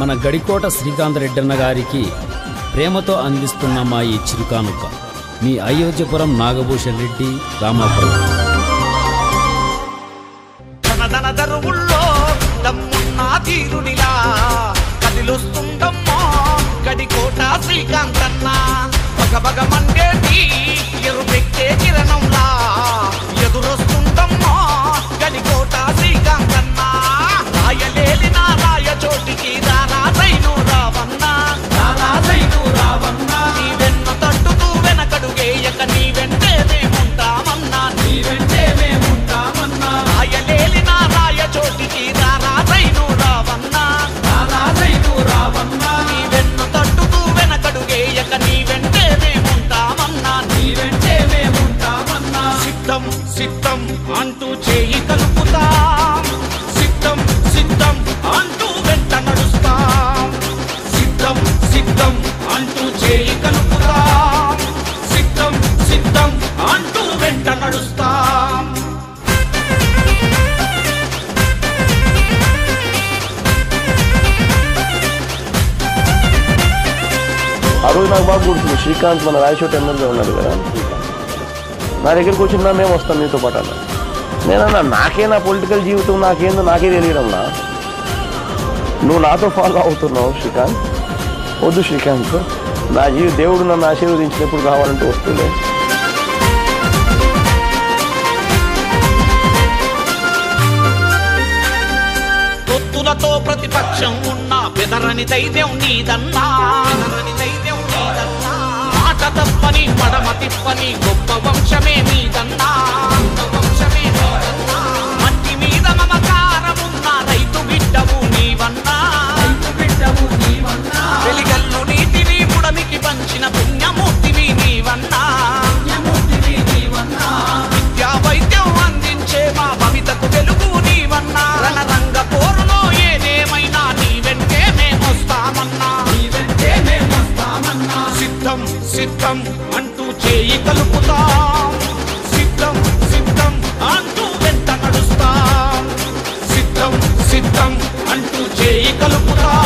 మన గడికోట శ్రీకాంత్ రెడ్డన్న గారికి ప్రేమతో అందిస్తున్న మా ఈ చిరుకానుక మీ అయోధ్యపురం నాగభూషణ్ రెడ్డి రామాపురం. గడికోట శ్రీకాంతన్న బగబగ మండేటి ఎరుపెట్టే కిరణంలా ఎదురొస్తుందమ్మా గడికోట శ్రీకాంతన్న రాయలేలిన రాయ చోటికి రారాజైను రావన్నా నీ వెన్న తట్టుతూ వెనకడుగేయక నీ వెంటే మేముంటామన్నా రాయలేలిన రాయ చోటికి రారాజైను రావన్నా నీ వెన్న తట్టుతూ వెనకడుగేయక నీ వెంటే మేముంటామన్నా సిద్ధం సిద్ధం అంటూ చేయి కలుపుతాం, సిద్ధం సిద్ధం అంటూ వెంట నడుస్తాం, సిద్ధం సిద్ధం అంటూ చేయి కలుపుతాం, సిద్ధం సిద్ధం అంటూ వెంట నడుస్తాం. ఆ రోజు నాకు బాగా గుర్తుంది, శ్రీకాంత్ మన రాయచోట ఎమ్మెల్యే ఉన్నాడు కదా, నా దగ్గరికి వచ్చినా మేము వస్తాం నీతో పాటు అన్న. నేనన్నా నాకే నా పొలిటికల్ జీవితం నాకేందో నాకే తెలియడంలా, నువ్వు నాతో ఫాలో అవుతున్నావు శ్రీకాంత్. వద్దు శ్రీకాంత్, నా దేవుడు నన్ను ఆశీర్వదించినప్పుడు కావాలంటే వస్తుండే. తొత్తులతో ప్రతిపక్షం ఉన్నా బెదరని ధైర్యం నీదన్నా, మాట తప్పని మడమ తిప్పని గొప్ప వంశమే నీదన్నా, మట్టి మీద మమకారమున్న రైతు బిడ్డవు నీవన్నా, వెలిగల్లు నీతిని ముడమికి పంచిన పుణ్యమూర్తివి నీవన్నా, విద్యా వైద్యం అందించే మా భవితకు వెలుగు నీవన్నా, రణరంగ పోరులో ఏదేమైనా నీ వెంటే మేమొస్తామన్నా, సిద్ధం సిద్ధం అంటూ చేయి కలుపుతాం, సిద్ధం సిద్ధం అంటూ వెంట నడుస్తాం, సిద్ధం సిద్ధం అంటూ చేయి కలుపుతాం.